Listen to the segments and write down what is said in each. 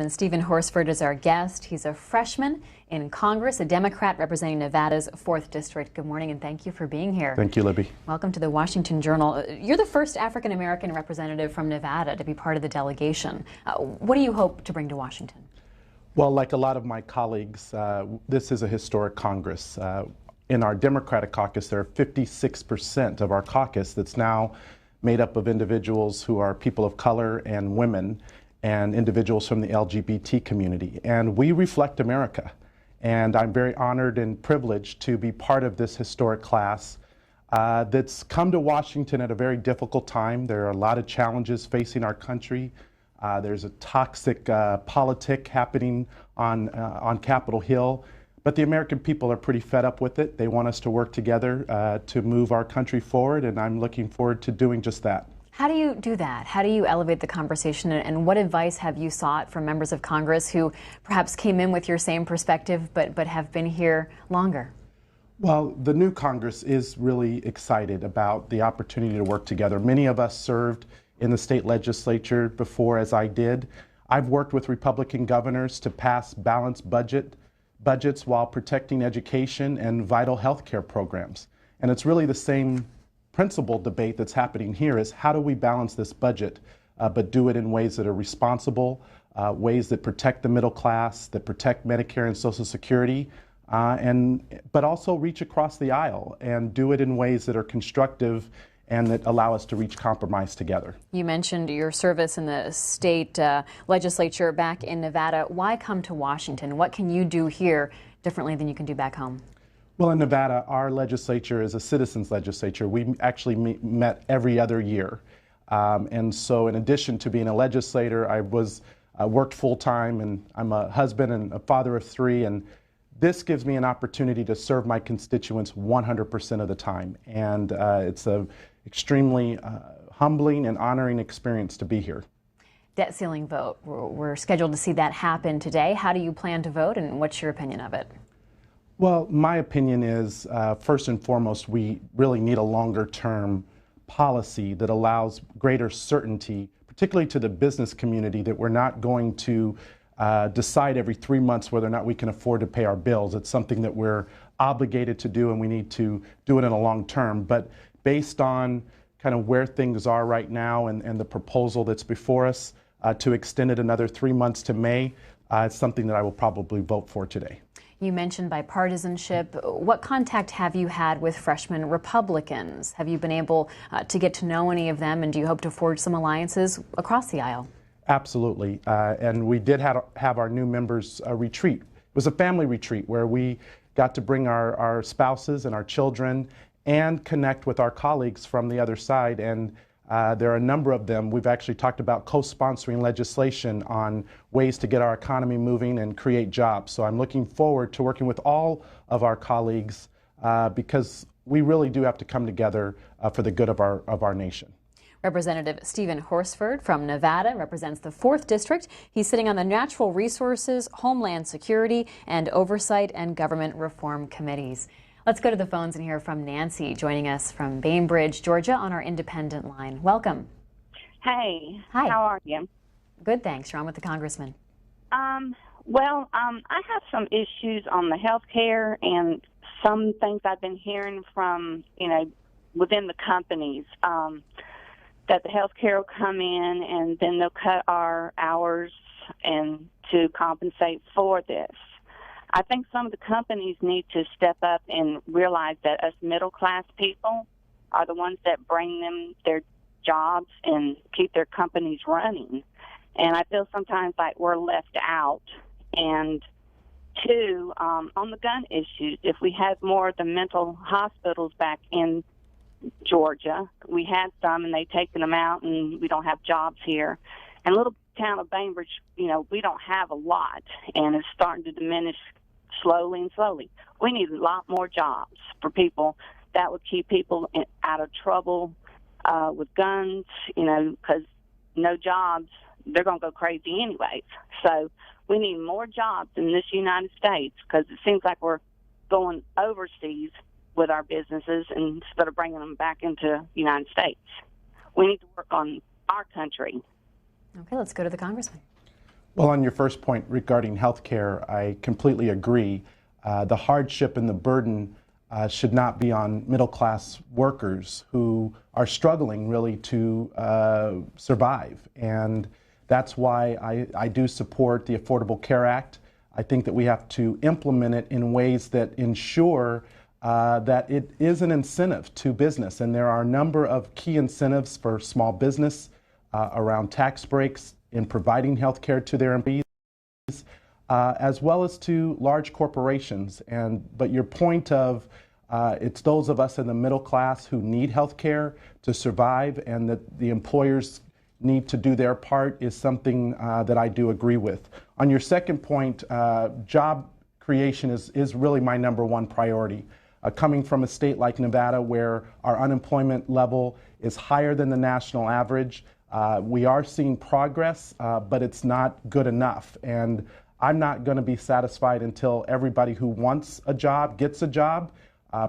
Stephen Horsford is our guest. He's a freshman in Congress, a Democrat representing Nevada's 4th District. Good morning and thank you for being here. Thank you, Libby. Welcome to the Washington Journal. You're the first African-American representative from Nevada to be part of the delegation. What do you hope to bring to Washington? Well, like a lot of my colleagues, this is a historic Congress. In our Democratic caucus, there are 56% of our caucus that's now made up of individuals who are people of color and women, and individuals from the LGBT community. And we reflect America. And I'm very honored and privileged to be part of this historic class that's come to Washington at a very difficult time. There are a lot of challenges facing our country. There's a toxic politic happening on Capitol Hill. But the American people are pretty fed up with it. They want us to work together to move our country forward, and I'm looking forward to doing just that. How do you do that? How do you elevate the conversation, and what advice have you sought from members of Congress who perhaps came in with your same perspective but have been here longer? Well, the new Congress is really excited about the opportunity to work together. Many of us served in the state legislature before, as I did. I've worked with Republican governors to pass balanced budgets while protecting education and vital health care programs. And it's really the same principal debate that's happening here is how do we balance this budget, but do it in ways that are responsible, ways that protect the middle class, that protect Medicare and Social Security, but also reach across the aisle and do it in ways that are constructive and that allow us to reach compromise together. You mentioned your service in the state legislature back in Nevada. Why come to Washington? What can you do here differently than you can do back home? Well, in Nevada, our legislature is a citizens legislature. We actually met every other year. And so in addition to being a legislator, I worked full-time, and I'm a husband and a father of 3. And this gives me an opportunity to serve my constituents 100% of the time. And it's an extremely humbling and honoring experience to be here. Debt ceiling vote. We're scheduled to see that happen today. How do you plan to vote, and what's your opinion of it? Well, my opinion is, first and foremost, we really need a longer-term policy that allows greater certainty, particularly to the business community, that we're not going to decide every 3 months whether or not we can afford to pay our bills. It's something that we're obligated to do, and we need to do it in a long term. But based on kind of where things are right now and the proposal that's before us, to extend it another 3 months to May, it's something that I will probably vote for today. You mentioned bipartisanship. What contact have you had with freshman Republicans? Have you been able to get to know any of them, and do you hope to forge some alliances across the aisle? Absolutely. And we did have our new members retreat. It was a family retreat where we got to bring our spouses and our children and connect with our colleagues from the other side. And there are a number of them. We've actually talked about co-sponsoring legislation on ways to get our economy moving and create jobs. So I'm looking forward to working with all of our colleagues because we really do have to come together for the good of our nation. Representative Stephen Horsford from Nevada represents the 4th District. He's sitting on the Natural Resources, Homeland Security, and Oversight and Government Reform Committees. Let's go to the phones and hear from Nancy, joining us from Bainbridge, Georgia, on our independent line. Welcome. Hey. Hi. How are you? Good, thanks. You're on with the congressman. I have some issues on the health care and some things I've been hearing from, within the companies, that the health care will come in and then they'll cut our hours and to compensate for this. I think some of the companies need to step up and realize that us middle-class people are the ones that bring them their jobs and keep their companies running. And I feel sometimes like we're left out. And two, on the gun issues, if we had more of the mental hospitals back in Georgia, we had some and they've taken them out and we don't have jobs here. And little town of Bainbridge, we don't have a lot, and it's starting to diminish slowly and slowly. We need a lot more jobs for people that would keep people out of trouble with guns, because no jobs, they're going to go crazy anyways. So we need more jobs in this United States because it seems like we're going overseas with our businesses instead of bringing them back into the United States. We need to work on our country. Okay, let's go to the congressman. Well, on your first point regarding healthcare, I completely agree. The hardship and the burden should not be on middle-class workers who are struggling really to survive. And that's why I do support the Affordable Care Act. I think that we have to implement it in ways that ensure that it is an incentive to business. And there are a number of key incentives for small business around tax breaks in providing health care to their employees, as well as to large corporations. But your point of it's those of us in the middle class who need health care to survive, and that the employers need to do their part is something that I do agree with. On your second point, job creation is really my number one priority. Coming from a state like Nevada where our unemployment level is higher than the national average, we are seeing progress, but it's not good enough. And I'm not going to be satisfied until everybody who wants a job gets a job.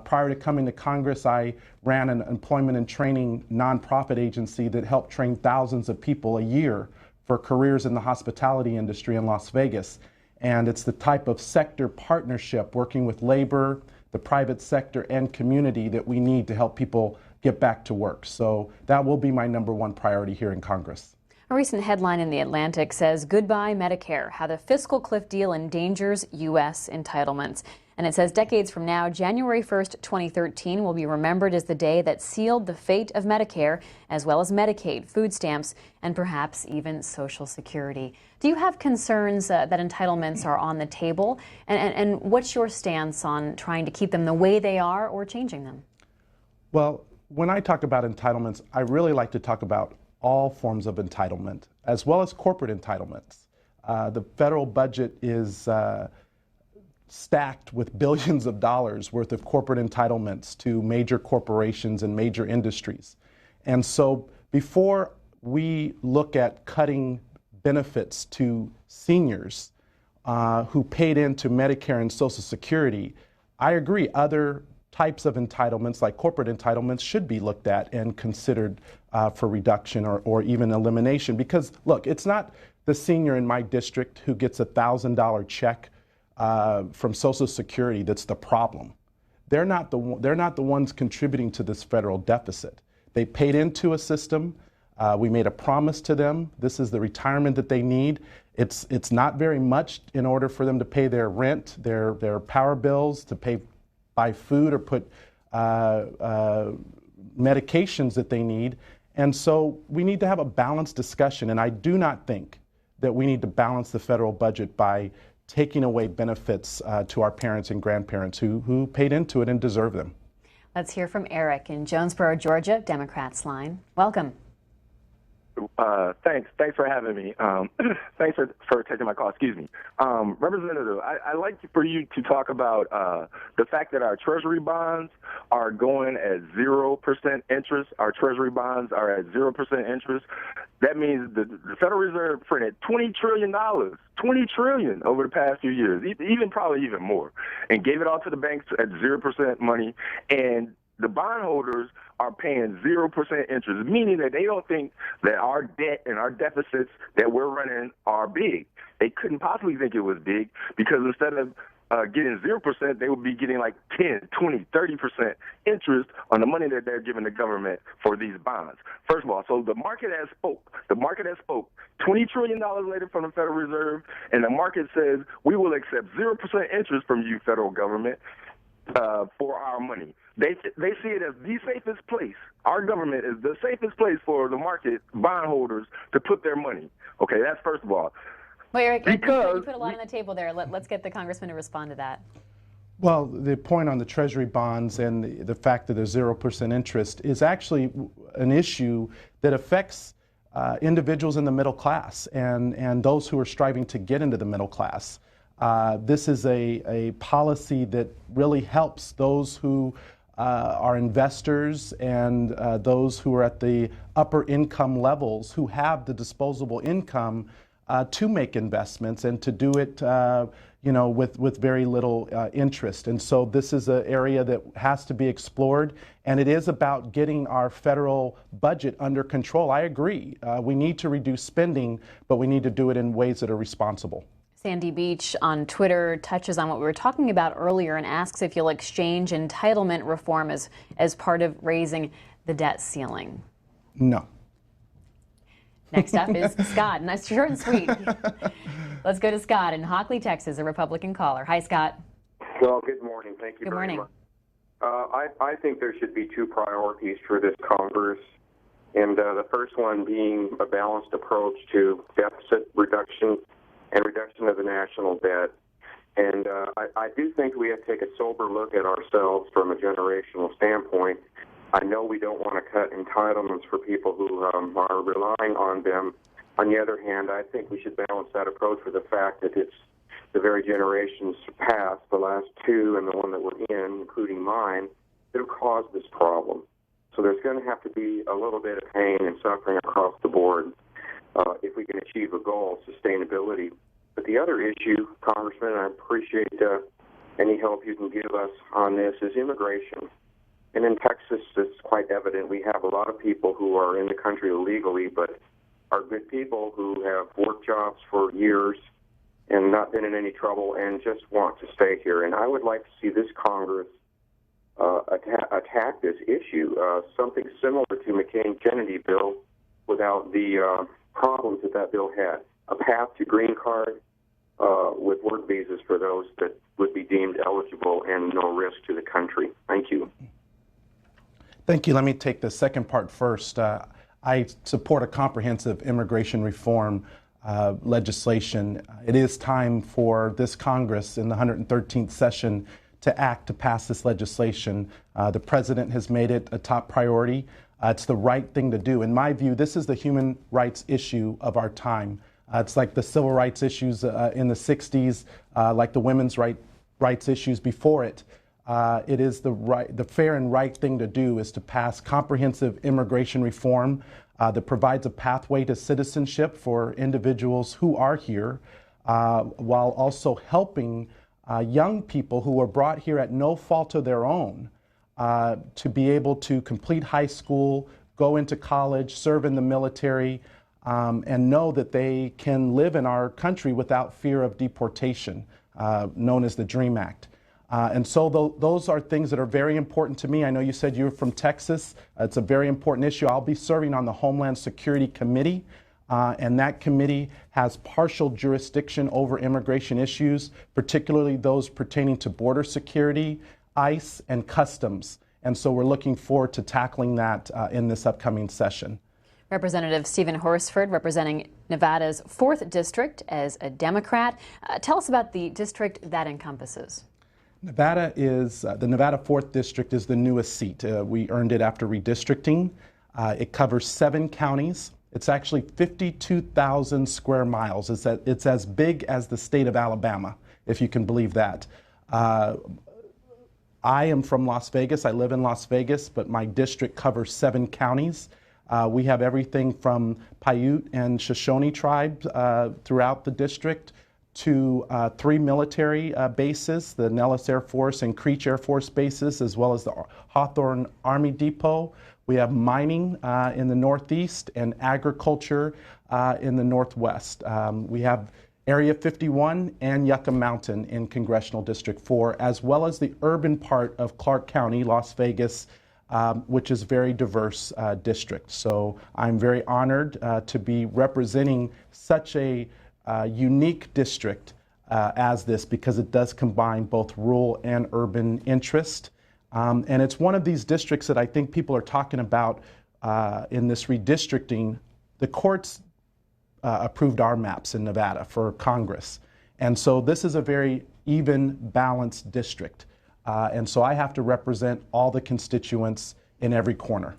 Prior to coming to Congress, I ran an employment and training nonprofit agency that helped train thousands of people a year for careers in the hospitality industry in Las Vegas. And it's the type of sector partnership working with labor, the private sector, and community that we need to help people get back to work. So that will be my number one priority here in Congress. A recent headline in The Atlantic says, "Goodbye Medicare, how the fiscal cliff deal endangers U.S. entitlements." And it says decades from now, January 1st, 2013 will be remembered as the day that sealed the fate of Medicare, as well as Medicaid, food stamps, and perhaps even Social Security. Do you have concerns that entitlements are on the table? And what's your stance on trying to keep them the way they are or changing them? Well, when I talk about entitlements, I really like to talk about all forms of entitlement, as well as corporate entitlements. The federal budget is stacked with billions of dollars worth of corporate entitlements to major corporations and major industries. And so before we look at cutting benefits to seniors who paid into Medicare and Social Security, I agree other types of entitlements like corporate entitlements should be looked at and considered for reduction or even elimination. Because look, it's not the senior in my district who gets a $1,000 check from Social Security that's the problem. They're not the ones contributing to this federal deficit. They paid into a system. We made a promise to them. This is the retirement that they need. It's not very much in order for them to pay their rent, their power bills, to buy food or put medications that they need. And so we need to have a balanced discussion. And I do not think that we need to balance the federal budget by taking away benefits to our parents and grandparents who paid into it and deserve them. Let's hear from Eric in Jonesboro, Georgia, Democrats line. Welcome. Thanks for having me. Thanks for taking my call. Excuse me. Representative, I'd like for you to talk about the fact that our Treasury bonds are going at 0% interest. Our Treasury bonds are at 0% interest. That means the Federal Reserve printed $20 trillion over the past few years, probably even more, and gave it all to the banks at 0% money. And the bondholders are paying 0% interest, meaning that they don't think that our debt and our deficits that we're running are big. They couldn't possibly think it was big because instead of getting 0%, they would be getting like 10, 20, 30% interest on the money that they're giving the government for these bonds. First of all, so the market has spoke. The market has spoke. $20 trillion later from the Federal Reserve, and the market says we will accept 0% interest from you, federal government, for our money. They see it as the safest place. Our government is the safest place for the market bondholders to put their money. Okay, that's first of all. Well, Eric, you put a lot on the table there. Let's get the congressman to respond to that. Well, the point on the Treasury bonds and the fact that there's 0% interest is actually an issue that affects individuals in the middle class and those who are striving to get into the middle class. This is a policy that really helps those who are investors and those who are at the upper income levels who have the disposable income to make investments and to do it with very little interest. And so this is an area that has to be explored, and it is about getting our federal budget under control. I agree. We need to reduce spending, but we need to do it in ways that are responsible. Sandy Beach on Twitter touches on what we were talking about earlier and asks if you'll exchange entitlement reform as part of raising the debt ceiling. No. Next up is Scott. Nice, short and sweet. Let's go to Scott in Hockley, Texas, a Republican caller. Hi, Scott. Well, good morning. Thank you Good very morning. much. I think there should be two priorities for this Congress, and the first one being a balanced approach to deficit reduction and reduction of the national debt. And I do think we have to take a sober look at ourselves from a generational standpoint. I know we don't want to cut entitlements for people who are relying on them. On the other hand, I think we should balance that approach with the fact that it's the very generations past, the last two and the one that we're in, including mine, that have caused this problem. So there's going to have to be a little bit of pain and suffering across the board if we can achieve a goal, sustainability. But the other issue, Congressman, and I appreciate any help you can give us on this, is immigration. And in Texas, it's quite evident we have a lot of people who are in the country illegally, but are good people who have worked jobs for years and not been in any trouble and just want to stay here. And I would like to see this Congress attack this issue, something similar to McCain-Kennedy bill without the problems that bill had. A path to green card with work visas for those that would be deemed eligible and no risk to the country. Thank you. Thank you. Let me take the second part first. I support a comprehensive immigration reform legislation. It is time for this Congress in the 113th session to act to pass this legislation. The president has made it a top priority. It's the right thing to do. In my view, this is the human rights issue of our time. It's like the civil rights issues in the 60s, like the women's rights issues before it. It is the fair and right thing to do is to pass comprehensive immigration reform that provides a pathway to citizenship for individuals who are here, while also helping young people who were brought here at no fault of their own to be able to complete high school, go into college, serve in the military, and know that they can live in our country without fear of deportation, known as the DREAM Act. And so those are things that are very important to me. I know you said you're from Texas. It's a very important issue. I'll be serving on the Homeland Security Committee, and that committee has partial jurisdiction over immigration issues, particularly those pertaining to border security, ICE, and customs. And so we're looking forward to tackling that in this upcoming session. Representative Stephen Horsford, representing Nevada's 4th District as a Democrat. Tell us about the district that encompasses. Nevada is, the Nevada 4th District is the newest seat. We earned it after redistricting. It covers 7 counties. It's actually 52,000 square miles. It's as big as the state of Alabama, if you can believe that. I am from Las Vegas. I live in Las Vegas, but my district covers 7 counties. We have everything from Paiute and Shoshone tribes throughout the district to 3 military bases, the Nellis Air Force and Creech Air Force bases, as well as the Hawthorne Army Depot. We have mining in the northeast and agriculture in the northwest. We have Area 51 and Yucca Mountain in Congressional District 4, as well as the urban part of Clark County, Las Vegas, which is a very diverse district. So I'm very honored to be representing such a unique district as this, because it does combine both rural and urban interest. And it's one of these districts that I think people are talking about in this redistricting. The courts approved our maps in Nevada for Congress. And so this is a very even, balanced district. And so I have to represent all the constituents in every corner.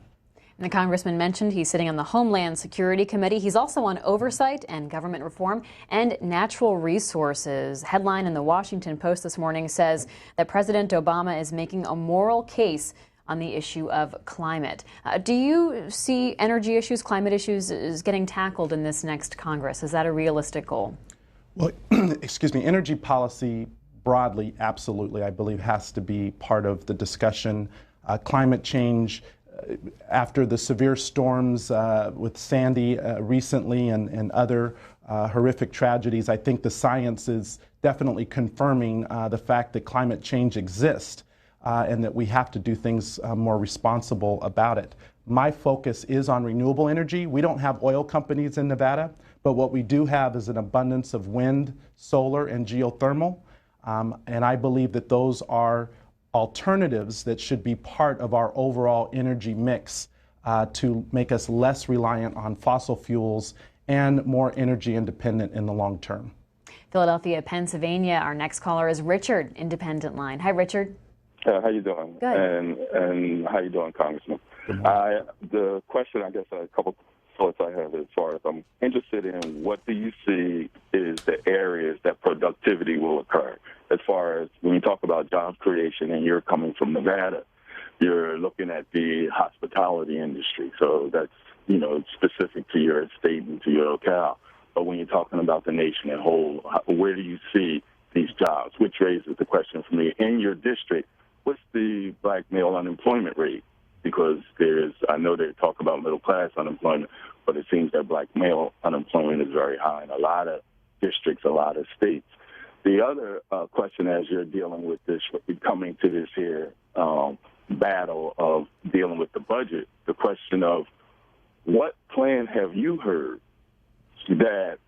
And the congressman mentioned he's sitting on the Homeland Security Committee. He's also on Oversight and Government Reform and Natural Resources. Headline in the Washington Post this morning says that President Obama is making a moral case on the issue of climate. Do you see energy issues, climate issues, as getting tackled in this next Congress? Is that a realistic goal? Well, excuse me, energy policy broadly, absolutely, I believe has to be part of the discussion. Climate change, after the severe storms with Sandy recently and other horrific tragedies, I think the science is definitely confirming the fact that climate change exists and that we have to do things more responsible about it. My focus is on renewable energy. We don't have oil companies in Nevada, but what we do have is an abundance of wind, solar, and geothermal. And I believe that those are alternatives that should be part of our overall energy mix to make us less reliant on fossil fuels and more energy independent in the long term. Philadelphia, Pennsylvania. Our next caller is Richard, Independent Line. Hi, Richard. How you doing? Good. And how you doing, Congressman? The question, I guess, a couple thoughts I have as far as I'm interested in, what do you see is the areas that productivity will occur? As far as when you talk about job creation and you're coming from Nevada, you're looking at the hospitality industry. So that's, you know, specific to your state and to your locale. But when you're talking about the nation as a whole, where do you see these jobs? Which raises the question for me, in your district, what's the black male unemployment rate? Because I know they talk about middle class unemployment, but it seems that black male unemployment is very high in a lot of districts, a lot of states. The other question, as you're dealing with this, coming to this here battle of dealing with the budget, the question of what plan have you heard that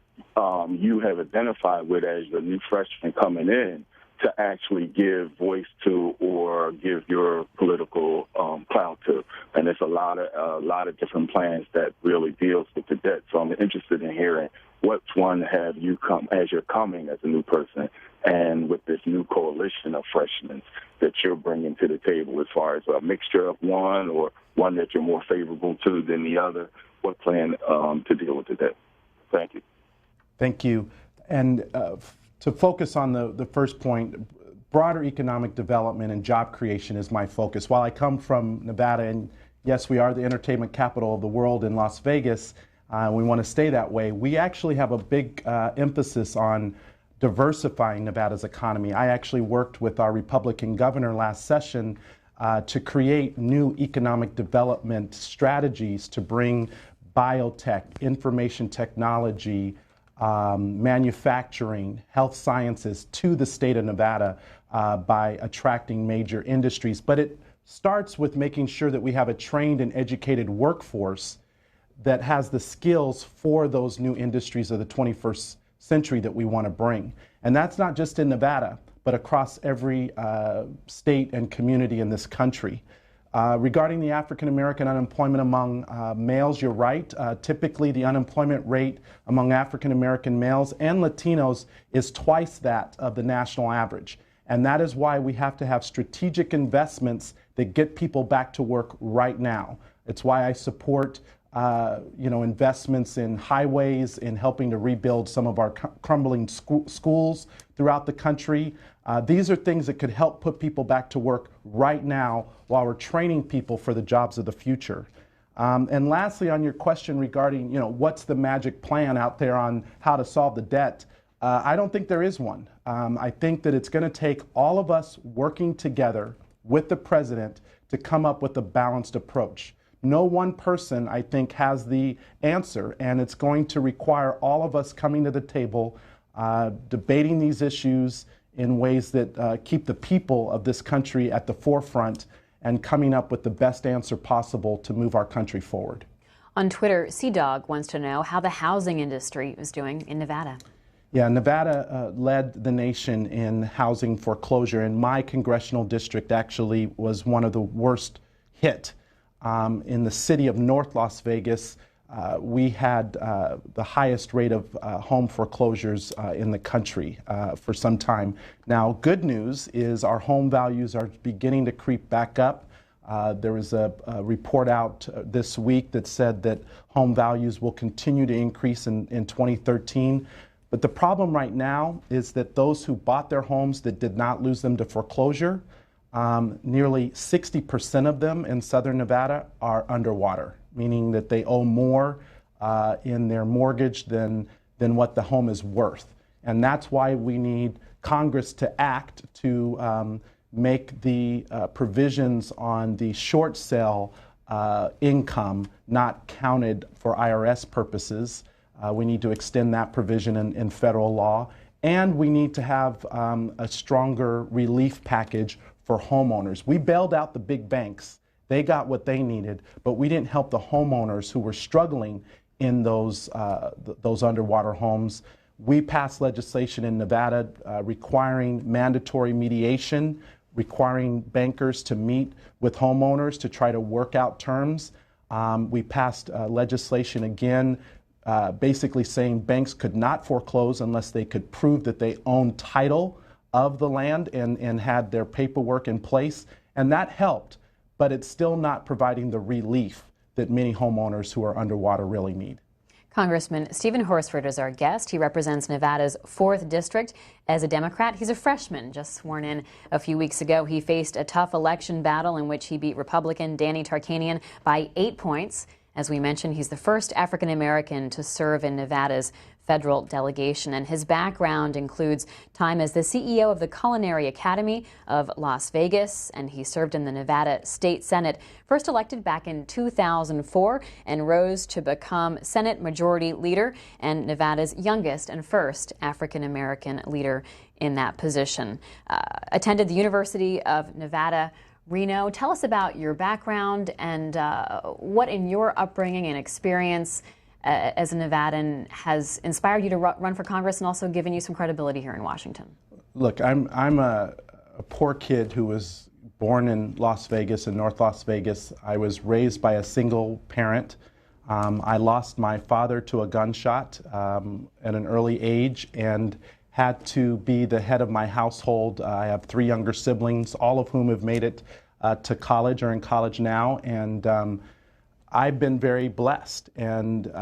you have identified with as the new freshman coming in to actually give voice to or give your political clout to? And there's a lot of different plans that really deals with the debt. So I'm interested in hearing which one have you come as you're coming as a new person, and with this new coalition of freshmen that you're bringing to the table, as far as a mixture of one or one that you're more favorable to than the other. What plan to deal with the debt? Thank you. Thank you. And to focus on the first point, broader economic development and job creation is my focus. While I come from Nevada, and yes, we are the entertainment capital of the world in Las Vegas, we want to stay that way, we actually have a big emphasis on diversifying Nevada's economy. I actually worked with our Republican governor last session to create new economic development strategies to bring biotech, information technology, manufacturing, health sciences to the state of Nevada by attracting major industries. But it starts with making sure that we have a trained and educated workforce that has the skills for those new industries of the 21st century that we want to bring. And that's not just in Nevada, but across every state and community in this country. Regarding the African American unemployment among males, you're right. Typically, the unemployment rate among African American males and Latinos is twice that of the national average. And that is why we have to have strategic investments that get people back to work right now. It's why I support investments in highways, in helping to rebuild some of our crumbling schools throughout the country. These are things that could help put people back to work right now while we're training people for the jobs of the future. And lastly, on your question regarding, what's the magic plan out there on how to solve the debt, I don't think there is one. I think that it's going to take all of us working together with the president to come up with a balanced approach. No one person, I think, has the answer, and it's going to require all of us coming to the table, debating these issues in ways that keep the people of this country at the forefront and coming up with the best answer possible to move our country forward. On Twitter, Sea-Dog wants to know how the housing industry is doing in Nevada. Yeah, Nevada led the nation in housing foreclosure, and my congressional district actually was one of the worst hit. In the city of North Las Vegas, we had the highest rate of home foreclosures in the country for some time. Now, good news is our home values are beginning to creep back up. There was a report out this week that said that home values will continue to increase in 2013. But the problem right now is that those who bought their homes that did not lose them to foreclosure, nearly 60% of them in southern Nevada are underwater, meaning that they owe more in their mortgage than what the home is worth. And that's why we need Congress to act to make the provisions on the short sale income not counted for IRS purposes. We need to extend that provision in federal law. And we need to have a stronger relief package for homeowners. We bailed out the big banks. They got what they needed, but we didn't help the homeowners who were struggling in those underwater homes. We passed legislation in Nevada requiring mandatory mediation, requiring bankers to meet with homeowners to try to work out terms. We passed legislation again basically saying banks could not foreclose unless they could prove that they own title of the land and had their paperwork in place. And that helped, but it's still not providing the relief that many homeowners who are underwater really need. Congressman Stephen Horsford is our guest. He represents Nevada's 4th District. As a Democrat, he's a freshman, just sworn in a few weeks ago. He faced a tough election battle in which he beat Republican Danny Tarkanian by 8 points. As we mentioned, he's the first African American to serve in Nevada's federal delegation, and his background includes time as the CEO of the Culinary Academy of Las Vegas, and he served in the Nevada State Senate, first elected back in 2004, and rose to become Senate Majority Leader and Nevada's youngest and first African American leader in that position. Attended the University of Nevada, Reno. Tell us about your background and what in your upbringing and experience as a Nevadan has inspired you to run for Congress and also given you some credibility here in Washington. Look, I'm a poor kid who was born in Las Vegas, in North Las Vegas. I was raised by a single parent. I lost my father to a gunshot at an early age and had to be the head of my household. I have 3 younger siblings, all of whom have made it to college or in college now. And I've been very blessed and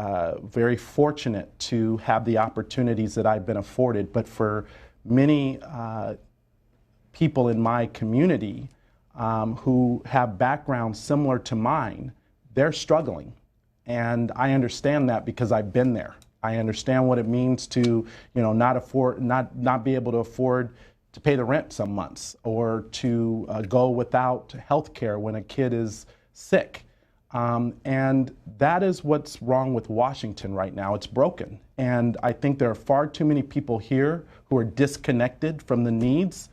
very fortunate to have the opportunities that I've been afforded. But for many people in my community who have backgrounds similar to mine, they're struggling. And I understand that because I've been there. I understand what it means to, not be able to afford to pay the rent some months, or to go without health care when a kid is sick. And that is what's wrong with Washington right now. It's broken. And I think there are far too many people here who are disconnected from the needs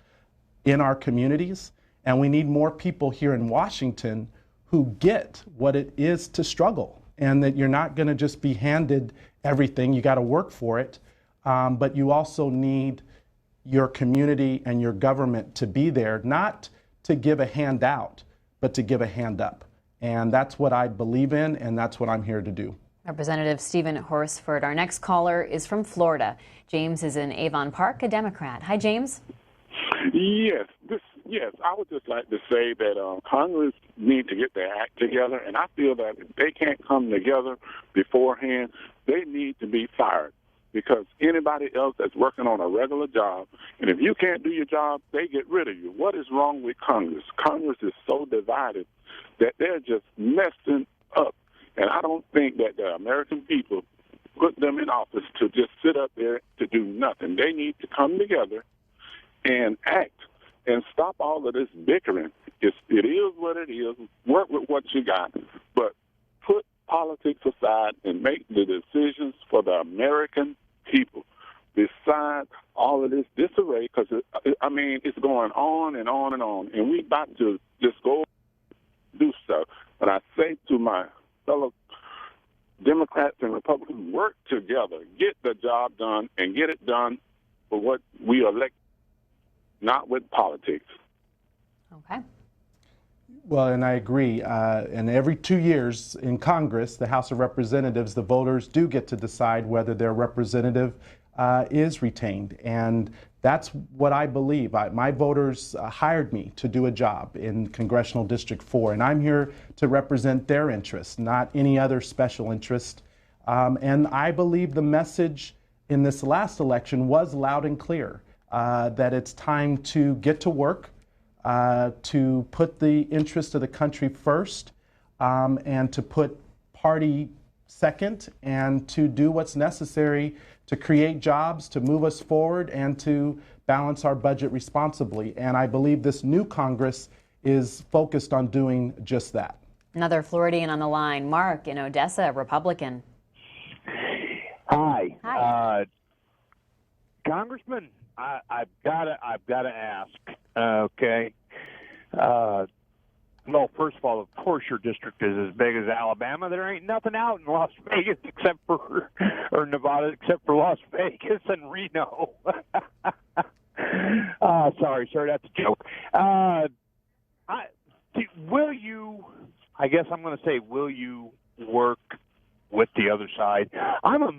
in our communities. And we need more people here in Washington who get what it is to struggle, and that you're not going to just be handed everything. You got to work for it. But you also need your community and your government to be there, not to give a handout, but to give a hand up. And that's what I believe in, and that's what I'm here to do. Representative Stephen Horsford. Our next caller is from Florida. James is in Avon Park, a Democrat. Hi, James. Yes, I would just like to say that Congress needs to get their act together, and I feel that if they can't come together beforehand, they need to be fired. Because anybody else that's working on a regular job, and if you can't do your job, they get rid of you. What is wrong with Congress? Congress is so divided that they're just messing up. And I don't think that the American people put them in office to just sit up there to do nothing. They need to come together and act and stop all of this bickering. It is what it is. Work with what you got. But put politics aside and make the decisions for the American people. Besides all of this disarray, because it's going on and on and on, and we about to just go do stuff. But I say to my fellow Democrats and Republicans, work together, get the job done, and get it done for what we elect, not with politics. Okay. Well, and I agree. And every 2 years in Congress, the House of Representatives, the voters do get to decide whether their representative is retained. And that's what I believe. My voters hired me to do a job in Congressional District 4, and I'm here to represent their interests, not any other special interest. And I believe the message in this last election was loud and clear, that it's time to get to work, to put the interest of the country first, and to put party second, and to do what's necessary to create jobs, to move us forward, and to balance our budget responsibly. And I believe this new Congress is focused on doing just that. Another Floridian on the line, Mark in Odessa, Republican. Hi. Hi. Congressman, I've got to ask. Okay. Well, first of all, of course, your district is as big as Alabama. There ain't nothing out in Las Vegas or Nevada except for Las Vegas and Reno. Sorry, sir, that's a joke. Will you? I guess I'm going to say, will you work with the other side? I'm a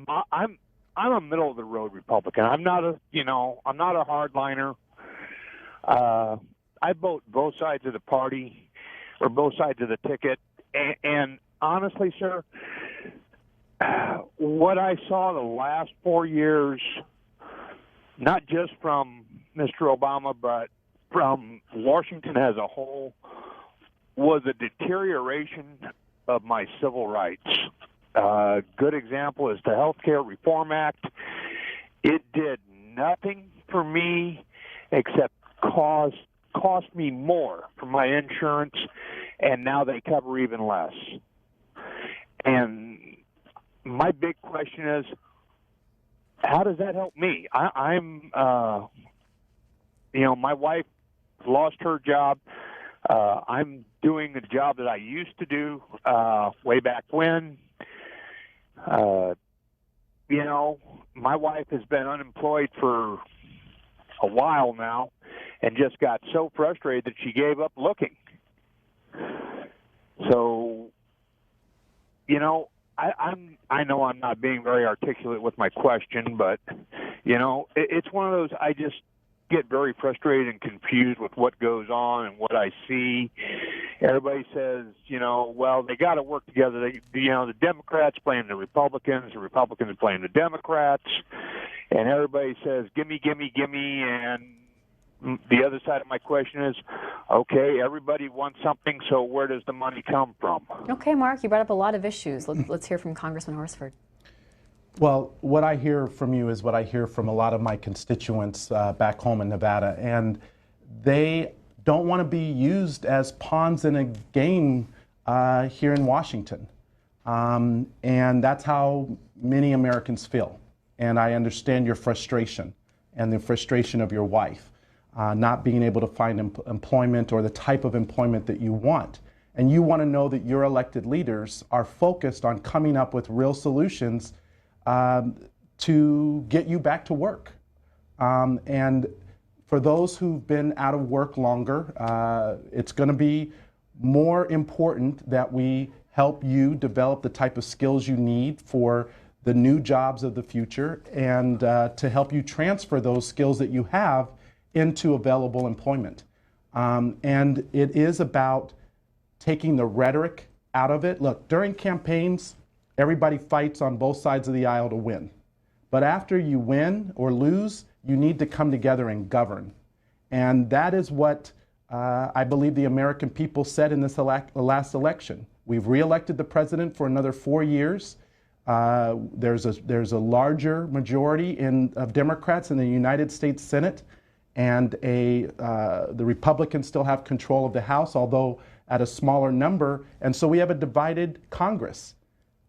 middle of the road Republican. I'm not a hardliner. I vote both sides of the party or both sides of the ticket. And honestly, sir, what I saw the last 4 years, not just from Mr. Obama, but from Washington as a whole, was a deterioration of my civil rights. Good example is the Health Care Reform Act. It did nothing for me except cost me more for my insurance, and now they cover even less. And my big question is, how does that help me? My wife lost her job. I'm doing the job that I used to do way back when. My wife has been unemployed for a while now and just got so frustrated that she gave up looking. So, I know I'm not being very articulate with my question, but, it's one of those, I just get very frustrated and confused with what goes on and what I see. Everybody says, well, they got to work together. The Democrats blame the Republicans blame the Democrats, and everybody says, gimme, gimme, gimme. And the other side of my question is, okay, everybody wants something, so where does the money come from? Okay, Mark, you brought up a lot of issues. Let's hear from Congressman Horsford. Well, what I hear from you is what I hear from a lot of my constituents back home in Nevada, and they don't want to be used as pawns in a game here in Washington. And that's how many Americans feel. And I understand your frustration and the frustration of your wife not being able to find employment or the type of employment that you want. And you want to know that your elected leaders are focused on coming up with real solutions to get you back to work. And for those who've been out of work longer, it's going to be more important that we help you develop the type of skills you need for the new jobs of the future, and to help you transfer those skills that you have into available employment. And it is about taking the rhetoric out of it. Look, during campaigns, everybody fights on both sides of the aisle to win. But after you win or lose, you need to come together and govern. And that is what I believe the American people said in this last election. We've reelected the president for another 4 years. There's a larger majority of Democrats in the United States Senate, and the Republicans still have control of the House, although at a smaller number. And so we have a divided Congress.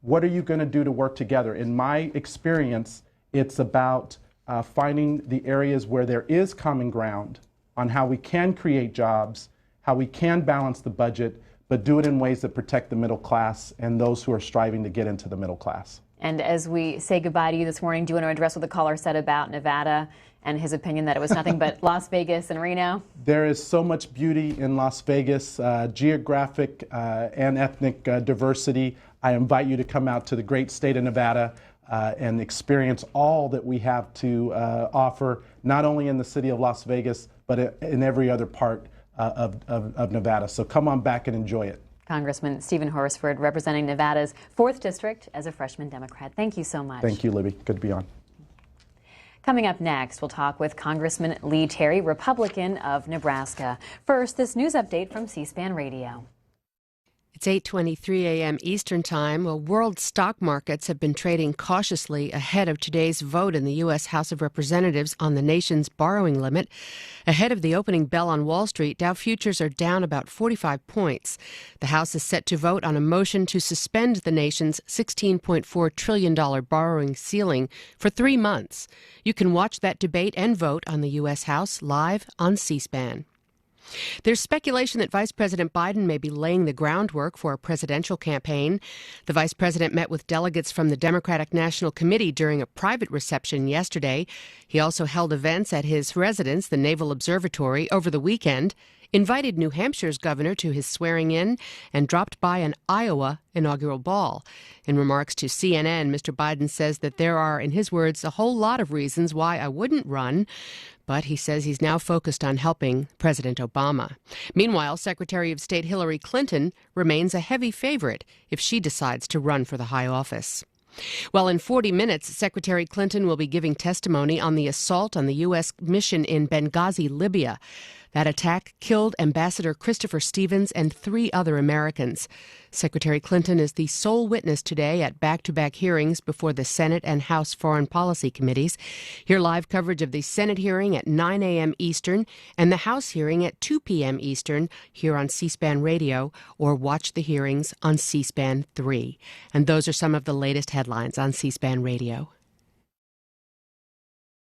What are you going to do to work together? In my experience, it's about finding the areas where there is common ground on how we can create jobs, how we can balance the budget, but do it in ways that protect the middle class and those who are striving to get into the middle class. And as we say goodbye to you this morning, do you want to address what the caller said about Nevada and his opinion that it was nothing but Las Vegas and Reno? There is so much beauty in Las Vegas, geographic and ethnic diversity. I invite you to come out to the great state of Nevada and experience all that we have to offer, not only in the city of Las Vegas, but in every other part of Nevada. So come on back and enjoy it. Congressman Stephen Horsford, representing Nevada's 4th District as a freshman Democrat. Thank you so much. Thank you, Libby. Good to be on. Coming up next, we'll talk with Congressman Lee Terry, Republican of Nebraska. First, this news update from C-SPAN Radio. It's 8:23 a.m. Eastern Time. Well, world stock markets have been trading cautiously ahead of today's vote in the U.S. House of Representatives on the nation's borrowing limit. Ahead of the opening bell on Wall Street, Dow futures are down about 45 points. The House is set to vote on a motion to suspend the nation's $16.4 trillion borrowing ceiling for 3 months. You can watch that debate and vote on the U.S. House live on C-SPAN. There's speculation that Vice President Biden may be laying the groundwork for a presidential campaign. The vice president met with delegates from the Democratic National Committee during a private reception yesterday. He also held events at his residence, the Naval Observatory, over the weekend, invited New Hampshire's governor to his swearing-in, and dropped by an Iowa inaugural ball. In remarks to CNN, Mr. Biden says that there are, in his words, a whole lot of reasons why I wouldn't run, but he says he's now focused on helping President Obama. Meanwhile, Secretary of State Hillary Clinton remains a heavy favorite if she decides to run for the high office. Well, in 40 minutes, Secretary Clinton will be giving testimony on the assault on the U.S. mission in Benghazi, Libya. That attack killed Ambassador Christopher Stevens and 3 other Americans. Secretary Clinton is the sole witness today at back-to-back hearings before the Senate and House Foreign Policy Committees. Hear live coverage of the Senate hearing at 9 a.m. Eastern and the House hearing at 2 p.m. Eastern here on C-SPAN Radio, or watch the hearings on C-SPAN 3. And those are some of the latest headlines on C-SPAN Radio.